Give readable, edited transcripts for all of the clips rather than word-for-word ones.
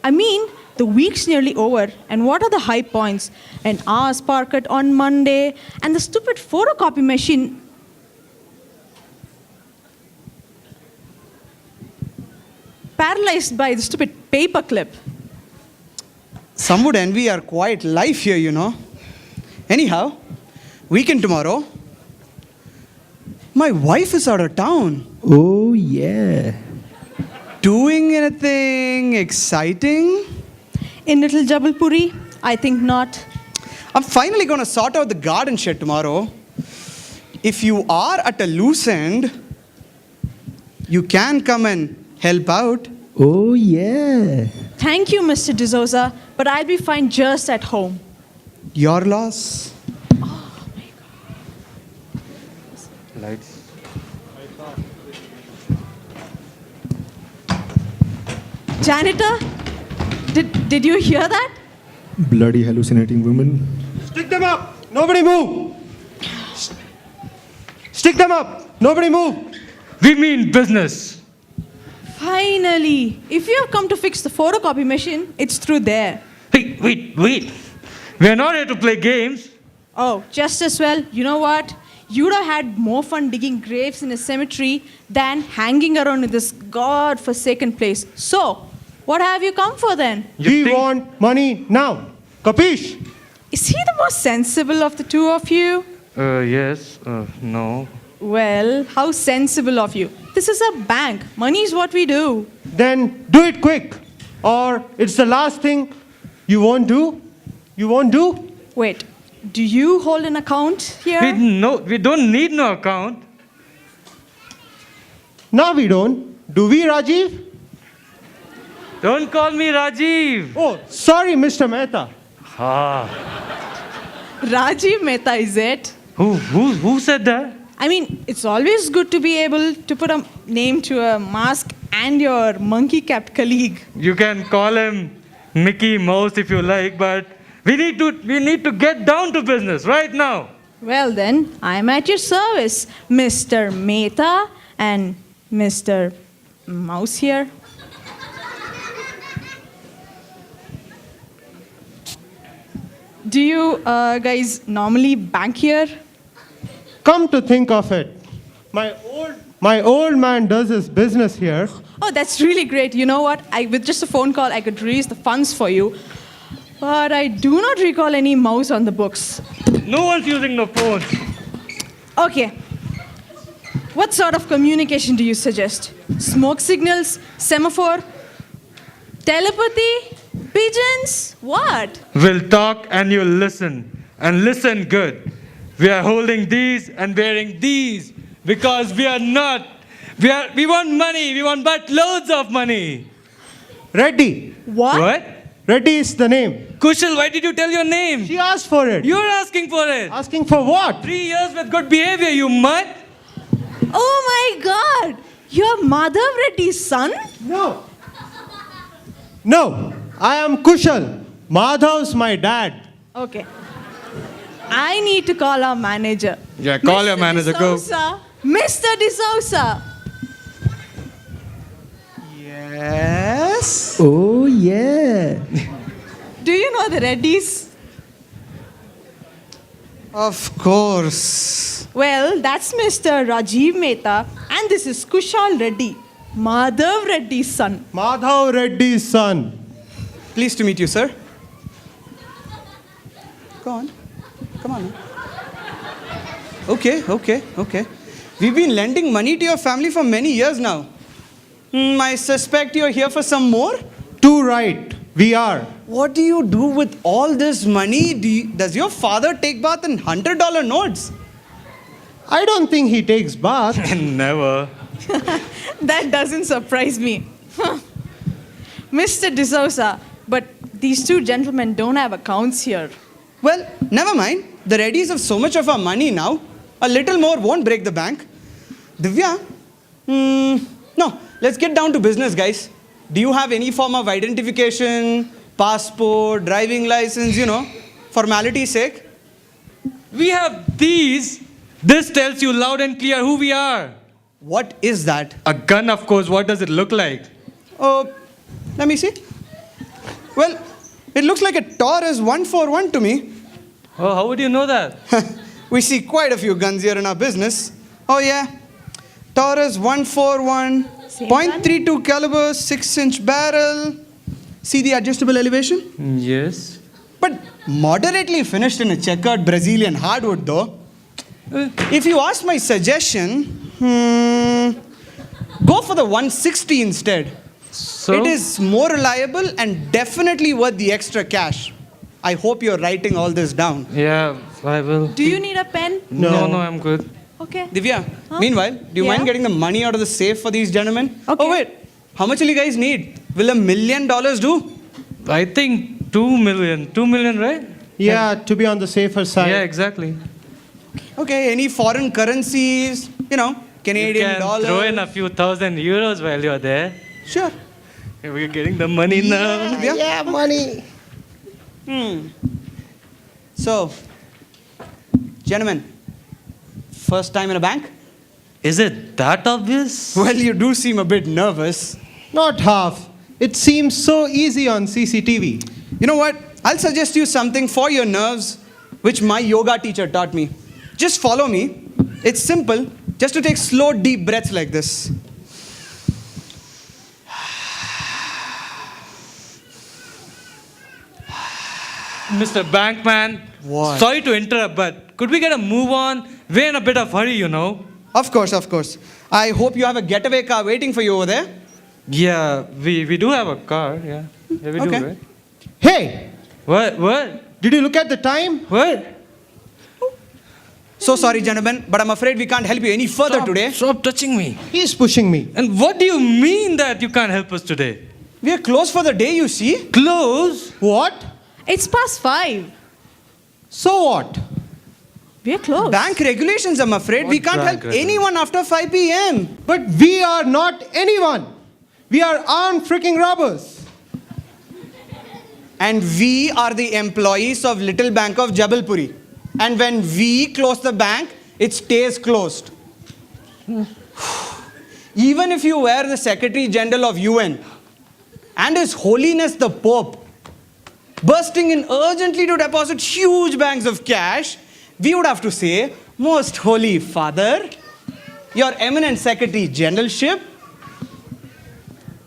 I mean, the week's nearly over, and what are the high points? An hour's parket on Monday, and the stupid photocopy machine. Paralyzed by the stupid paperclip. Some would envy our quiet life here, you know. Anyhow, weekend tomorrow. My wife is out of town. Oh, yeah. Doing anything exciting? In Little Jabalpuri? I think not. I'm finally going to sort out the garden shed tomorrow. If you are at a loose end, you can come and help out. Oh, yeah. Thank you, Mr. D'Souza, but I'll be fine just at home. Your loss. Lights. Janitor, did you hear that? Bloody hallucinating woman. Stick them up! Nobody move! Stick them up! Nobody move! We mean business. Finally, if you have come to fix the photocopy machine, it's through there. Hey, wait. We're not here to play games. Oh, just as well. You know what? You'd have had more fun digging graves in a cemetery than hanging around in this god-forsaken place. So, what have you come for then? We want money now. Capish? Is he the most sensible of the two of you? Yes. No. Well, how sensible of you. This is a bank. Money is what we do. Then do it quick. Or it's the last thing you won't do? You won't do? Wait, do you hold an account here? We don't need no account. No, we don't. Do we, Rajiv? Don't call me Rajiv. Oh, sorry, Mr. Mehta. Rajiv Mehta, is it? Who said that? I mean, it's always good to be able to put a name to a mask and your monkey-capped colleague. You can call him Mickey Mouse if you like, but we need to get down to business right now. Well then, I'm at your service, Mr. Mehta and Mr. Mouse here. Do you guys normally bank here? Come to think of it, my old man does his business here. Oh, that's really great. You know what? With just a phone call, I could release the funds for you. But I do not recall any mouse on the books. No one's using no phones. Okay. What sort of communication do you suggest? Smoke signals? Semaphore? Telepathy? Pigeons? What? We'll talk and you'll listen. And listen good. We are holding these and wearing these because we want money. We want but loads of money. Reddy. What? Reddy is the name. Kushal, why did you tell your name? She asked for it. You're asking for it. Asking for what? 3 years with good behavior, you mutt. Oh my God! You're Madhav Reddy's son? No. No, I am Kushal. Madhav's my dad. Okay. I need to call our manager. Yeah, call your manager, go. D'Souza. Mr. D'Souza. Yes? Oh, yeah. Do you know the Reddys? Of course. Well, that's Mr. Rajiv Mehta, and this is Kushal Reddy, Madhav Reddy's son. Madhav Reddy's son. Pleased to meet you, sir. Go on. Come on. Okay. We've been lending money to your family for many years now. I suspect you're here for some more? Too right. We are. What do you do with all this money? Does your father take bath in $100 notes? I don't think he takes bath. Never. That doesn't surprise me. Mr. D'Souza, but these two gentlemen don't have accounts here. Well, never mind. The Reddys have so much of our money now. A little more won't break the bank. Divya? No, let's get down to business, guys. Do you have any form of identification, passport, driving license, formality's sake? We have these. This tells you loud and clear who we are. What is that? A gun, of course. What does it look like? Oh, let me see. Well, it looks like a Taurus 141 to me. Oh, how would you know that? We see quite a few guns here in our business. Oh yeah, Taurus 141, Same gun? .32 caliber, 6-inch barrel. See the adjustable elevation? Yes. But moderately finished in a checkered Brazilian hardwood though. If you ask my suggestion, go for the 160 instead. So? It is more reliable and definitely worth the extra cash. I hope you're writing all this down. Yeah, I will. Do you need a pen? No, no, I'm good. Okay. Divya, Huh? meanwhile, do you Yeah? mind getting the money out of the safe for these gentlemen? Okay. Oh, wait. How much will you guys need? Will $1 million do? I think 2 million. 2 million, right? Yeah, to be on the safer side. Yeah, exactly. Okay, any foreign currencies? You know, You Canadian can dollars? throw in a few thousand euros while you're there. Sure. We're getting the money now. Divya? Yeah, money. So, gentlemen, first time in a bank? Is it that obvious? Well, you do seem a bit nervous. Not half. It seems so easy on CCTV. You know what? I'll suggest you something for your nerves, which my yoga teacher taught me. Just follow me. It's simple, just to take slow, deep breaths like this. Mr. Bankman, What? sorry to interrupt, but could we get a move on? We're in a bit of hurry, you know. Of course, of course. I hope you have a getaway car waiting for you over there. Yeah, we do have a car, yeah. Yeah, we Okay. do, right? Hey, What? did you look at the time? What? So sorry, gentlemen, but I'm afraid we can't help you any further today. Stop touching me. He's pushing me. And what do you mean that you can't help us today? We are closed for the day, you see. Close? What? It's past 5. So what? We're closed. Bank regulations, I'm afraid. We What can't bank help anyone after 5 p.m. But we are not anyone. We are armed freaking robbers. And we are the employees of Little Bank of Jabalpuri. And when we close the bank, it stays closed. Even if you were the Secretary General of UN and His Holiness the Pope bursting in urgently to deposit huge banks of cash, we would have to say, Most Holy Father, Your Eminent Secretary Generalship,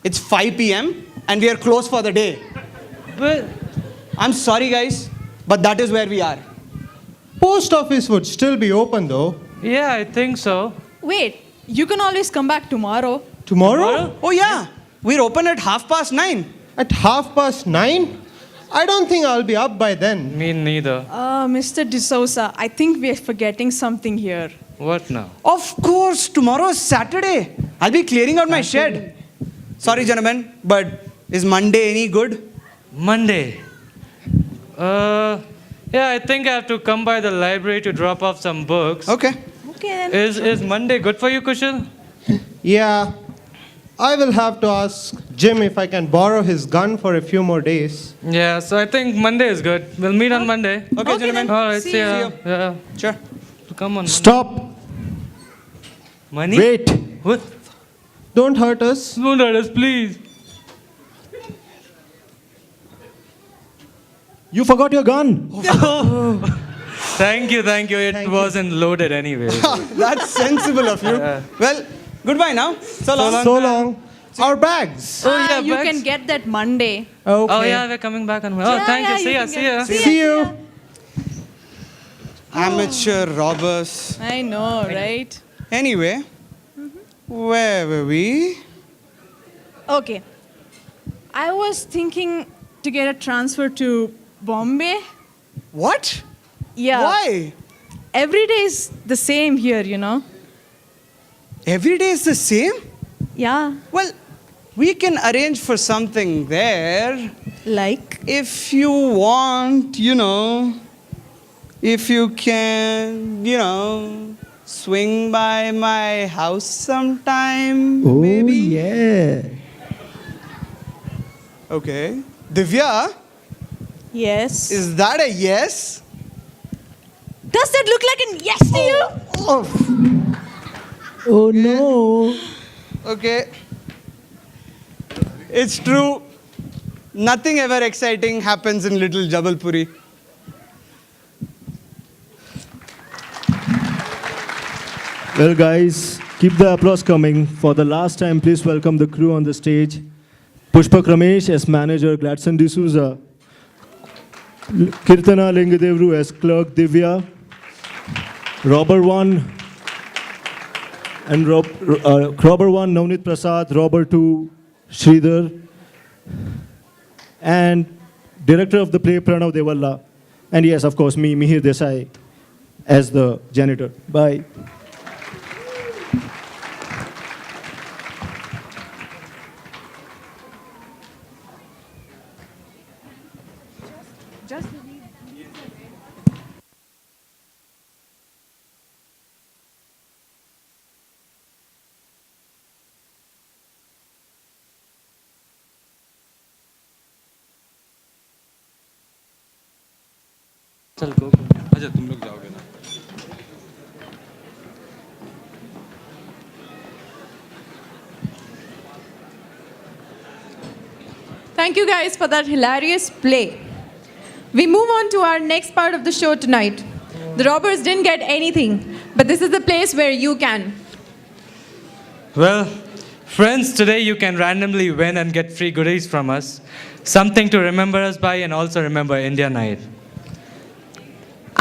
it's 5 p.m. and we are closed for the day. But I'm sorry, guys, but that is where we are. Post office would still be open though. yeah, I think so. Wait, you can always come back tomorrow. Tomorrow? Oh, yeah, we're open at 9:30. At 9:30? I don't think I'll be up by then. Me neither. Mr. D'Souza, I think we're forgetting something here. What now? Of course, tomorrow is Saturday. I'll be clearing out my shed. Sorry, gentlemen, but is Monday any good? Monday. Yeah, I think I have to come by the library to drop off some books. Okay. Okay then. Is Monday good for you, Kushal? Yeah. I will have to ask Jim if I can borrow his gun for a few more days. Yeah, so I think Monday is good. We'll meet on Monday. Okay, Okay, gentlemen. then. All right, See see you. ya. See Yeah. Sure. Come on. Stop. Money? Wait. What? Don't hurt us. Don't hurt us, please. You forgot your gun. Thank you. It wasn't loaded anyway. That's sensible of you. Well, goodbye now. So long. So long. Our bags. Oh, yeah, you bags. can get that Monday. Okay. Oh, yeah, we're coming back on. Oh, Yeah, thank yeah, you. See ya. can See get- ya. See you. Amateur robbers. I know, right? Anyway, where were we? Okay. I was thinking to get a transfer to Bombay. What? Yeah. Why? Every day is the same here, you know? Every day is the same? Yeah. Well, we can arrange for something there. Like? If you want, if you can, swing by my house sometime, Oh, maybe. yeah. Okay. Divya, Yes. is that a yes? Does that look like an yes to you? Oh, no. Okay. It's true. Nothing ever exciting happens in little Jabalpuri. Well, guys, keep the applause coming. For the last time, please welcome the crew on the stage. Pushpak Ramesh as manager, Gladson D'Souza. Kirtana Lingadevru as clerk, Divya. Robber 1 and Robber 1, Navneet Prasad. Robber 2, Sridhar. And director of the play, Pranav Devalla. And yes, of course, me, Mihir Desai, as the janitor. Bye. चल go. अच्छा तुम लोग जाओगे ना. Thank you guys for that hilarious play. We move on to our next part of the show tonight. The robbers didn't get anything, but this is the place where you can. Well, friends, today you can randomly win and get free goodies from us. Something to remember us by and also remember India Night.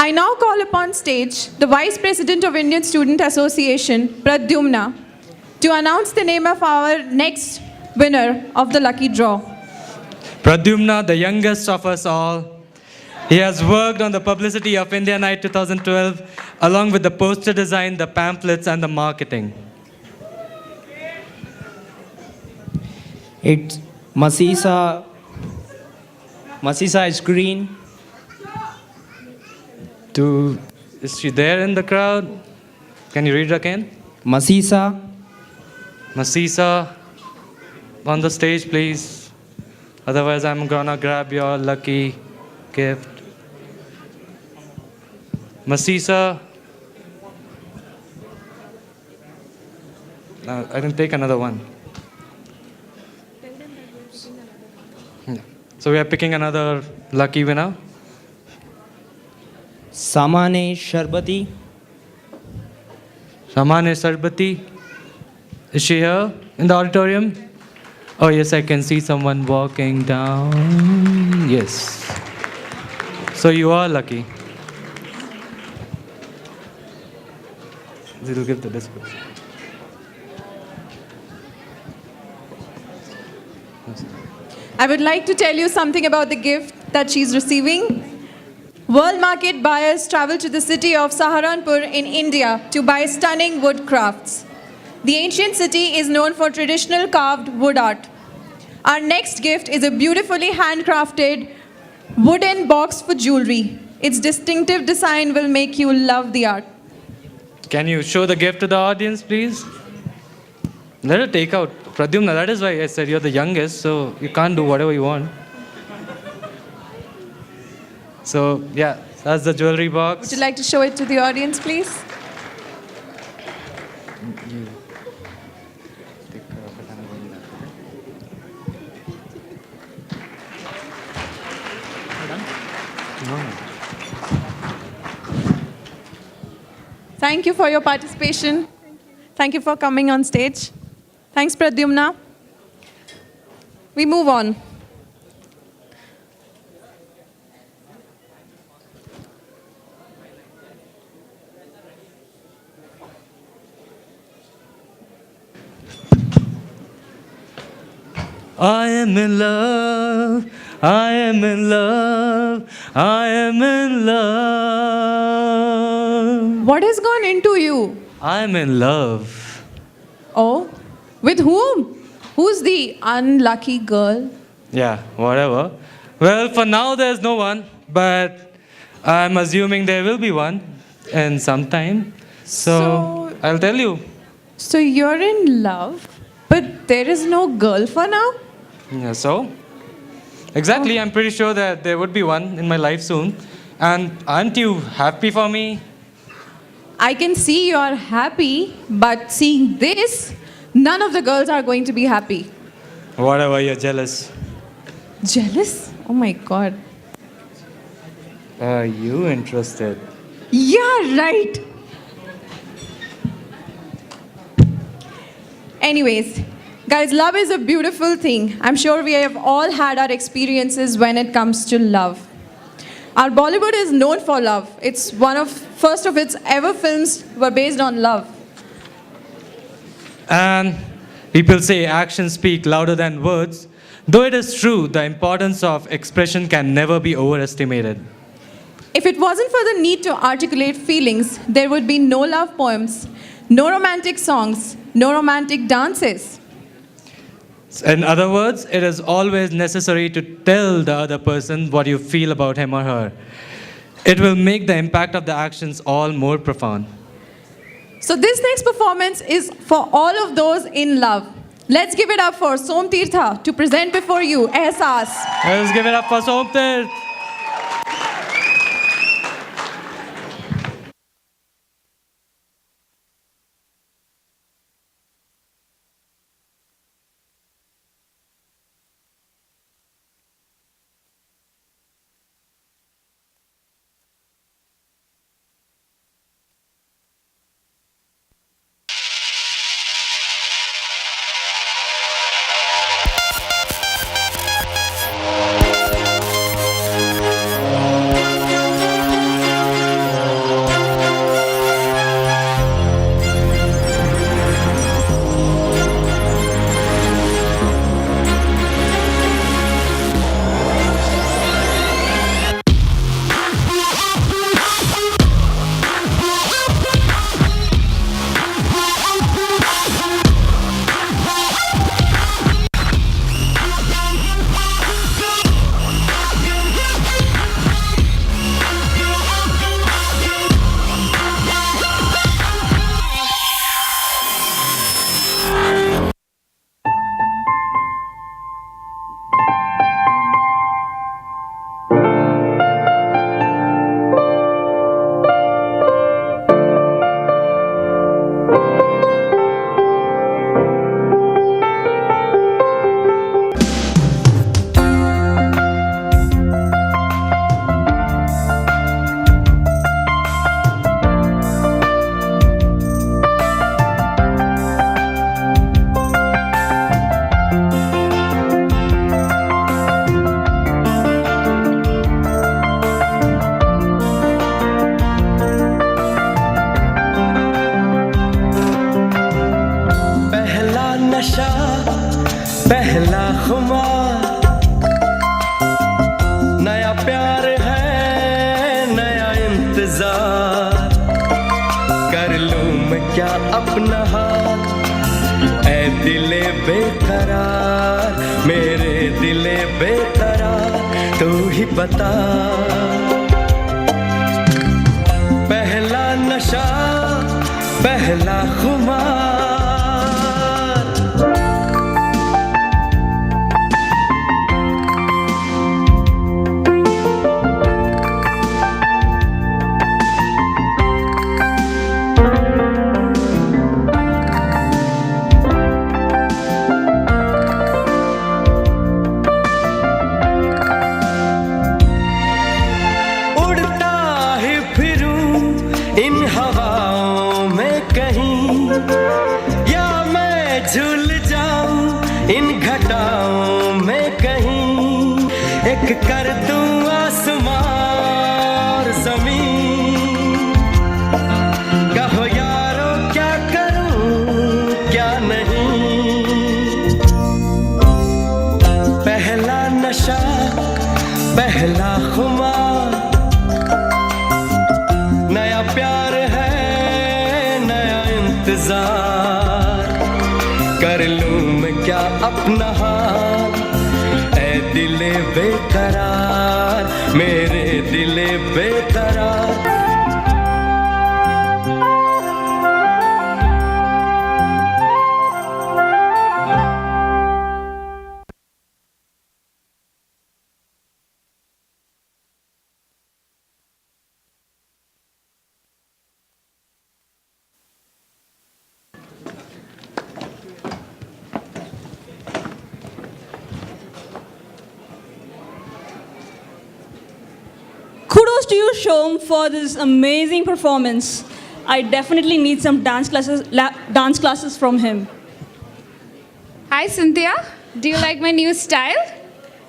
I now call upon stage the Vice President of Indian Student Association, Pradyumna, to announce the name of our next winner of the lucky draw. Pradyumna, the youngest of us all, he has worked on the publicity of India Night 2012 along with the poster design, the pamphlets and the marketing. It's Masisa. Masisa is green. Is she there in the crowd? Can you read it again? Masisa. Masisa, on the stage, please. Otherwise, I'm gonna grab your lucky gift. Masisa. I can take another one. Yeah. So we are picking another lucky winner. Samane Sharbati. Samane Sarbati. Is she here in the auditorium? Oh yes, I can see someone walking down. Yes. So you are lucky. We'll give the description. I would like to tell you something about the gift that she's receiving. World market buyers travel to the city of Saharanpur in India to buy stunning wood crafts. The ancient city is known for traditional carved wood art. Our next gift is a beautifully handcrafted wooden box for jewelry. Its distinctive design will make you love the art. Can you show the gift to the audience, please? Let her take out. Pradyumna, that is why I said you're the youngest, so you can't do whatever you want. So, yeah, that's the jewelry box. Would you like to show it to the audience, please? Thank you for your participation. Thank you for coming on stage. Thanks, Pradyumna. We move on. I am in love, I am in love, I am in love. What has gone into you? I am in love. Oh, with whom? Who's the unlucky girl? Yeah, whatever. Well, for now there's no one, but I'm assuming there will be one in some time. So I'll tell you. So you're in love, but there is no girl for now? Yeah, so? Exactly, I'm pretty sure that there would be one in my life soon. And aren't you happy for me? I can see you're happy, but seeing this, none of the girls are going to be happy. Whatever, you're jealous. Jealous? Oh my god. Are you interested? Yeah, right. Anyways, guys, love is a beautiful thing. I'm sure we have all had our experiences when it comes to love. Our Bollywood is known for love. It's one of first of its ever films were based on love. And people say actions speak louder than words. Though it is true, the importance of expression can never be overestimated. If it wasn't for the need to articulate feelings, there would be no love poems, no romantic songs, no romantic dances. In other words, it is always necessary to tell the other person what you feel about him or her. It will make the impact of the actions all more profound. So this next performance is for all of those in love. Let's give it up for Som Tirtha to present before you Ehsaas. Let's give it up for Somtir. पहला खुमार, नया प्यार है नया इंतजार, कर लूं मैं क्या अपना हाथ, ऐ दिले बेकरार, मेरे दिले बेकरार, तू ही बता। पहला नशा पहला खुमार, इन हवाओं में कहीं, या मैं झूल जाऊं इन घटाओं में कहीं, एक कर दूं आसमां और ज़मीन, कहो यारो क्या करूं क्या नहीं। पहला नशा पहला खुमार, नया प्यार है नया इंतजार, कर लूं मैं क्या अपना हाल, ऐ दिले बेकरार, मेरे दिले बेकरार। Kudos to you, Shom, for this amazing performance. I definitely need some dance classes from him. Hi, Cynthia. Do you like my new style?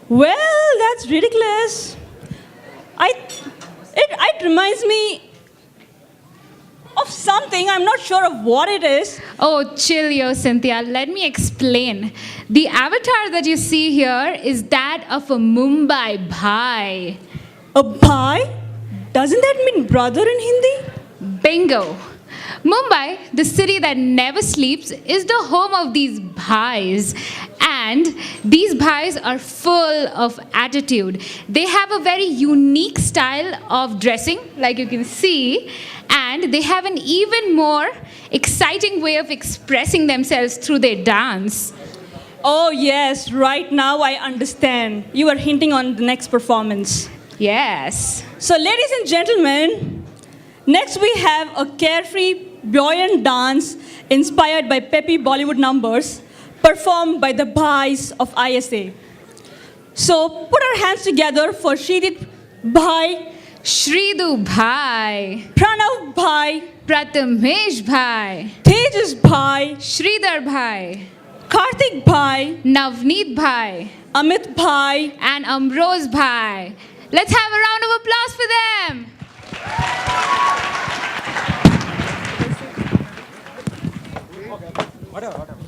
Well, that's ridiculous. It reminds me of something. I'm not sure of what it is. Oh, chill, yo, Cynthia. Let me explain. The avatar that you see here is that of a Mumbai Bhai. A bhai? Doesn't that mean brother in Hindi? Bingo. Mumbai, the city that never sleeps, is the home of these bhais. And these bhais are full of attitude. They have a very unique style of dressing, like you can see, and they have an even more exciting way of expressing themselves through their dance. Oh, yes, right now I understand. You are hinting on the next performance. Yes. So, ladies and gentlemen, next we have a carefree, buoyant dance inspired by peppy Bollywood numbers performed by the Bhais of ISA. So, put our hands together for Shridit Bhai, Shridu Bhai, Pranav Bhai, Prathamesh Bhai, Tejas Bhai, Shridhar Bhai, Karthik Bhai, Navneet Bhai, Amit Bhai, and Amroz Bhai. Let's have a round of applause for them. Whatever.